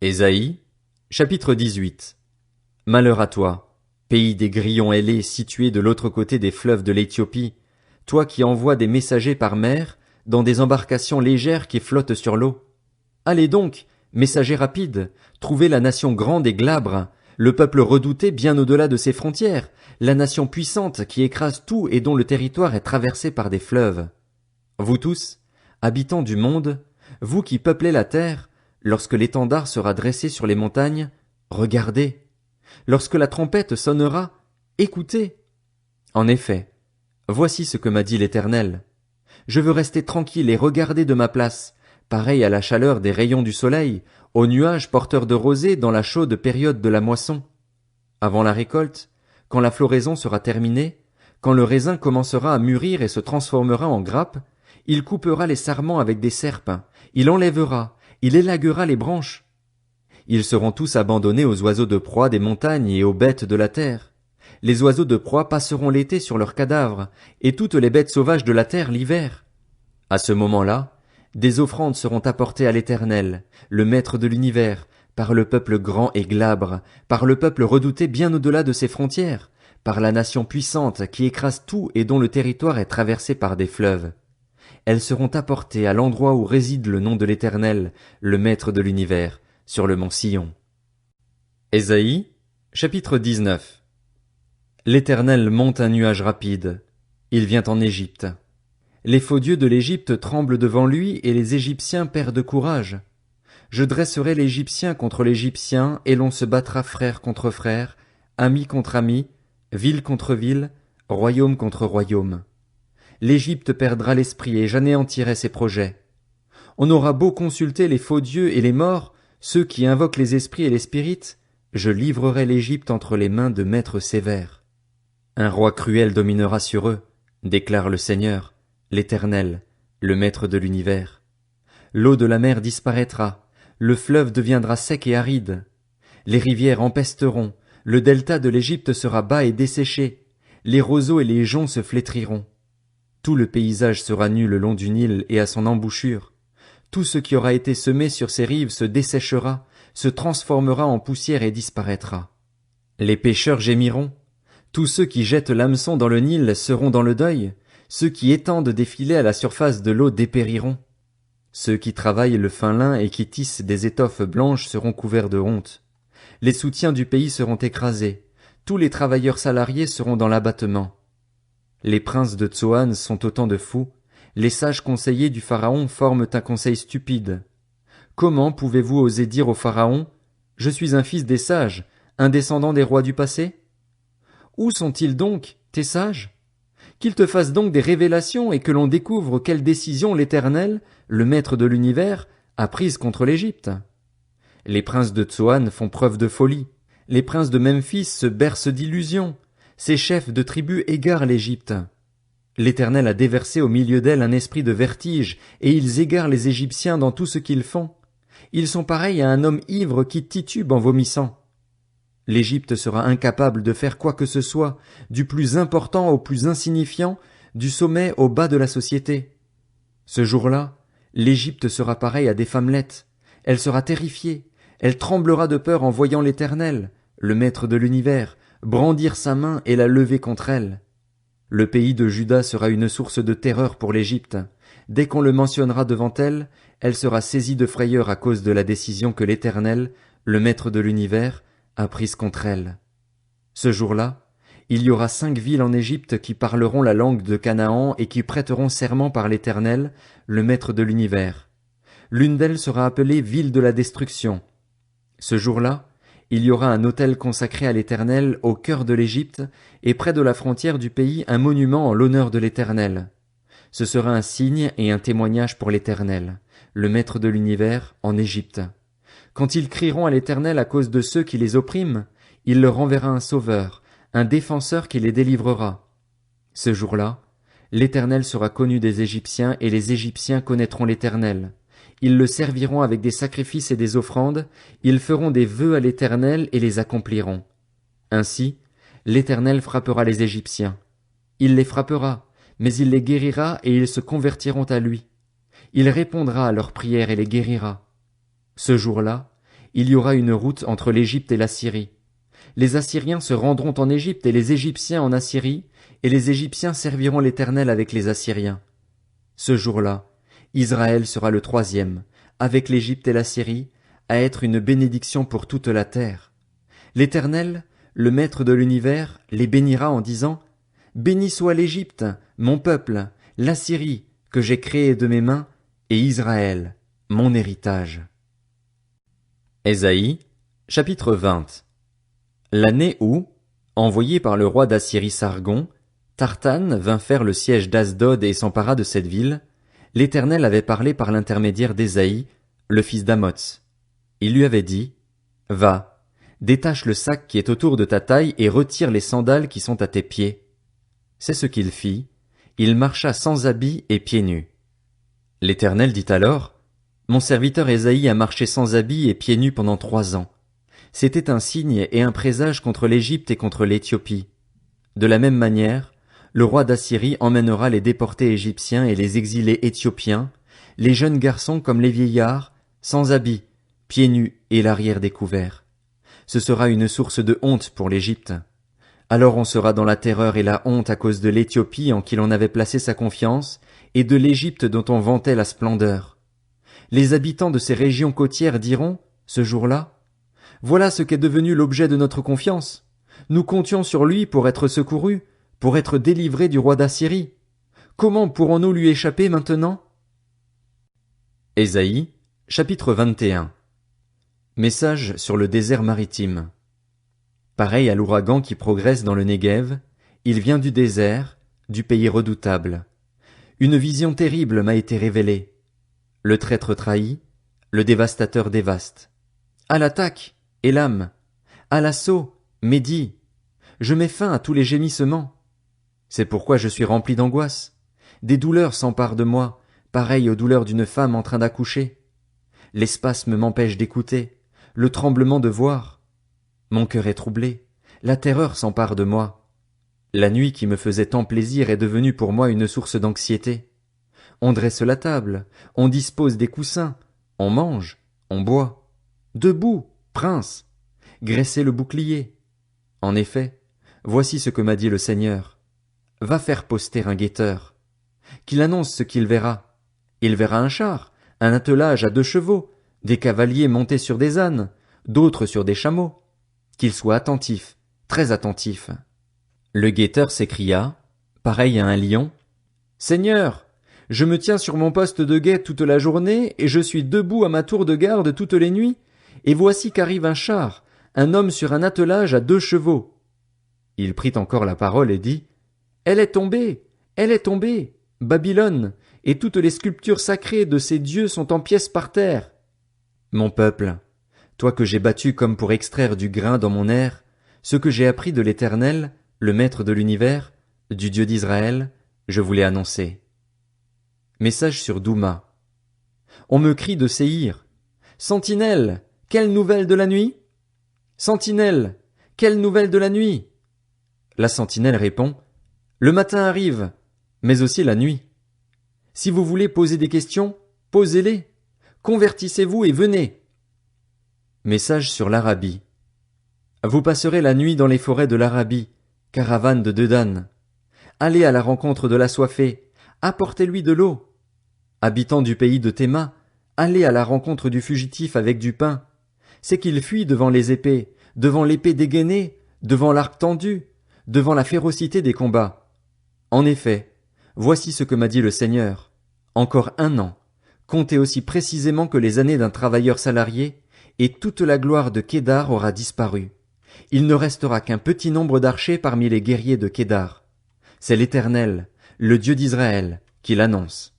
Ésaïe, chapitre 18. Malheur à toi, pays des grillons ailés situé de l'autre côté des fleuves de l'Éthiopie, toi qui envoies des messagers par mer, dans des embarcations légères qui flottent sur l'eau. Allez donc, messagers rapides, trouvez la nation grande et glabre, le peuple redouté bien au-delà de ses frontières, la nation puissante qui écrase tout et dont le territoire est traversé par des fleuves. Vous tous, habitants du monde, vous qui peuplez la terre, lorsque l'étendard sera dressé sur les montagnes, regardez. Lorsque la trompette sonnera, écoutez. En effet, voici ce que m'a dit l'Éternel. Je veux rester tranquille et regarder de ma place, pareil à la chaleur des rayons du soleil, aux nuages porteurs de rosée dans la chaude période de la moisson. Avant la récolte, quand la floraison sera terminée, quand le raisin commencera à mûrir et se transformera en grappe, il coupera les sarments avec des serpes, il enlèvera, il élaguera les branches. Ils seront tous abandonnés aux oiseaux de proie des montagnes et aux bêtes de la terre. Les oiseaux de proie passeront l'été sur leurs cadavres, et toutes les bêtes sauvages de la terre l'hiver. À ce moment-là, des offrandes seront apportées à l'Éternel, le Maître de l'univers, par le peuple grand et glabre, par le peuple redouté bien au-delà de ses frontières, par la nation puissante qui écrase tout et dont le territoire est traversé par des fleuves. Elles seront apportées à l'endroit où réside le nom de l'Éternel, le Maître de l'univers, sur le mont Sion. Ésaïe, chapitre 19. L'Éternel monte un nuage rapide. Il vient en Égypte. Les faux dieux de l'Égypte tremblent devant lui et les Égyptiens perdent courage. Je dresserai l'Égyptien contre l'Égyptien et l'on se battra frère contre frère, ami contre ami, ville contre ville, royaume contre royaume. L'Égypte perdra l'esprit et j'anéantirai ses projets. On aura beau consulter les faux dieux et les morts, ceux qui invoquent les esprits et les spirites, je livrerai l'Égypte entre les mains de maîtres sévères. Un roi cruel dominera sur eux, déclare le Seigneur, l'Éternel, le Maître de l'univers. L'eau de la mer disparaîtra, le fleuve deviendra sec et aride. Les rivières empesteront, le delta de l'Égypte sera bas et desséché, les roseaux et les joncs se flétriront. Tout le paysage sera nu le long du Nil et à son embouchure. Tout ce qui aura été semé sur ses rives se desséchera, se transformera en poussière et disparaîtra. Les pêcheurs gémiront. Tous ceux qui jettent l'hameçon dans le Nil seront dans le deuil. Ceux qui étendent des filets à la surface de l'eau dépériront. Ceux qui travaillent le fin lin et qui tissent des étoffes blanches seront couverts de honte. Les soutiens du pays seront écrasés. Tous les travailleurs salariés seront dans l'abattement. Les princes de Tsoan sont autant de fous, les sages conseillers du Pharaon forment un conseil stupide. Comment pouvez-vous oser dire au Pharaon, « Je suis un fils des sages, un descendant des rois du passé » Où sont-ils donc, tes sages? Qu'ils te fassent donc des révélations et que l'on découvre quelle décision l'Éternel, le Maître de l'univers, a prise contre l'Égypte. Les princes de Tsoan font preuve de folie, les princes de Memphis se bercent d'illusions, ces chefs de tribus égarent l'Égypte. L'Éternel a déversé au milieu d'elle un esprit de vertige, et ils égarent les Égyptiens dans tout ce qu'ils font. Ils sont pareils à un homme ivre qui titube en vomissant. L'Égypte sera incapable de faire quoi que ce soit, du plus important au plus insignifiant, du sommet au bas de la société. Ce jour-là, l'Égypte sera pareille à des femmelettes. Elle sera terrifiée, elle tremblera de peur en voyant l'Éternel, le Maître de l'univers, brandir sa main et la lever contre elle. Le pays de Juda sera une source de terreur pour l'Égypte. Dès qu'on le mentionnera devant elle, elle sera saisie de frayeur à cause de la décision que l'Éternel, le Maître de l'univers, a prise contre elle. Ce jour-là, il y aura 5 villes en Égypte qui parleront la langue de Canaan et qui prêteront serment par l'Éternel, le Maître de l'univers. L'une d'elles sera appelée ville de la destruction. Ce jour-là, il y aura un autel consacré à l'Éternel au cœur de l'Égypte, et près de la frontière du pays un monument en l'honneur de l'Éternel. Ce sera un signe et un témoignage pour l'Éternel, le Maître de l'univers, en Égypte. Quand ils crieront à l'Éternel à cause de ceux qui les oppriment, il leur enverra un sauveur, un défenseur qui les délivrera. Ce jour-là, l'Éternel sera connu des Égyptiens et les Égyptiens connaîtront l'Éternel. Ils le serviront avec des sacrifices et des offrandes, ils feront des vœux à l'Éternel et les accompliront. Ainsi, l'Éternel frappera les Égyptiens. Il les frappera, mais il les guérira et ils se convertiront à lui. Il répondra à leurs prières et les guérira. Ce jour-là, il y aura une route entre l'Égypte et la Syrie. Les Assyriens se rendront en Égypte et les Égyptiens en Assyrie, et les Égyptiens serviront l'Éternel avec les Assyriens. Ce jour-là, Israël sera le troisième, avec l'Égypte et la Syrie, à être une bénédiction pour toute la terre. L'Éternel, le Maître de l'univers, les bénira en disant: Béni soit l'Égypte, mon peuple, la Syrie, que j'ai créée de mes mains, et Israël, mon héritage. Ésaïe, chapitre 20. L'année où, envoyé par le roi d'Assyrie Sargon, Tartane vint faire le siège d'Asdod et s'empara de cette ville, l'Éternel avait parlé par l'intermédiaire d'Ésaïe, le fils d'Amoz. Il lui avait dit: Va, détache le sac qui est autour de ta taille et retire les sandales qui sont à tes pieds. C'est ce qu'il fit. Il marcha sans habit et pieds nus. L'Éternel dit alors: Mon serviteur Ésaïe a marché sans habit et pieds nus pendant 3 ans. C'était un signe et un présage contre l'Égypte et contre l'Éthiopie. De la même manière, le roi d'Assyrie emmènera les déportés égyptiens et les exilés éthiopiens, les jeunes garçons comme les vieillards, sans habits, pieds nus et l'arrière découvert. Ce sera une source de honte pour l'Égypte. Alors on sera dans la terreur et la honte à cause de l'Éthiopie en qui l'on avait placé sa confiance, et de l'Égypte dont on vantait la splendeur. Les habitants de ces régions côtières diront, ce jour-là: Voilà ce qu'est devenu l'objet de notre confiance. Nous comptions sur lui pour être secourus, pour être délivrés du roi d'Assyrie. Comment pourrons-nous lui échapper maintenant? Ésaïe, chapitre 21. Message sur le désert maritime. Pareil à l'ouragan qui progresse dans le Néguev, il vient du désert, du pays redoutable. Une vision terrible m'a été révélée. Le traître trahit, le dévastateur dévaste. À l'attaque, Élam! À l'assaut, Médie! Je mets fin à tous les gémissements. C'est pourquoi je suis rempli d'angoisse. Des douleurs s'emparent de moi, pareilles aux douleurs d'une femme en train d'accoucher. Les spasmes m'empêchent d'écouter, le tremblement de voir. Mon cœur est troublé, la terreur s'empare de moi. La nuit qui me faisait tant plaisir est devenue pour moi une source d'anxiété. On dresse la table, on dispose des coussins, on mange, on boit. Debout, prince! Graissez le bouclier. En effet, voici ce que m'a dit le Seigneur. Va faire poster un guetteur. Qu'il annonce ce qu'il verra. Il verra un char, un attelage à 2 chevaux, des cavaliers montés sur des ânes, d'autres sur des chameaux. Qu'il soit attentif, très attentif. Le guetteur s'écria, pareil à un lion: Seigneur, je me tiens sur mon poste de guet toute la journée, et je suis debout à ma tour de garde toutes les nuits, et voici qu'arrive un char, un homme sur un attelage à 2 chevaux. Il prit encore la parole et dit: Elle est tombée, Babylone, et toutes les sculptures sacrées de ses dieux sont en pièces par terre. Mon peuple, toi que j'ai battu comme pour extraire du grain dans mon air, ce que j'ai appris de l'Éternel, le Maître de l'univers, du Dieu d'Israël, je vous l'ai annoncé. Message sur Douma. On me crie de Séhir: Sentinelle, quelle nouvelle de la nuit? Sentinelle, quelle nouvelle de la nuit? La sentinelle répond: Le matin arrive, mais aussi la nuit. Si vous voulez poser des questions, posez-les. Convertissez-vous et venez. Message sur l'Arabie. Vous passerez la nuit dans les forêts de l'Arabie, caravane de Dedan. Allez à la rencontre de l'assoiffé, apportez-lui de l'eau. Habitants du pays de Théma, allez à la rencontre du fugitif avec du pain. C'est qu'il fuit devant les épées, devant l'épée dégainée, devant l'arc tendu, devant la férocité des combats. En effet, voici ce que m'a dit le Seigneur. Encore 1 an, comptez aussi précisément que les années d'un travailleur salarié, et toute la gloire de Kédar aura disparu. Il ne restera qu'un petit nombre d'archers parmi les guerriers de Kédar. C'est l'Éternel, le Dieu d'Israël, qui l'annonce.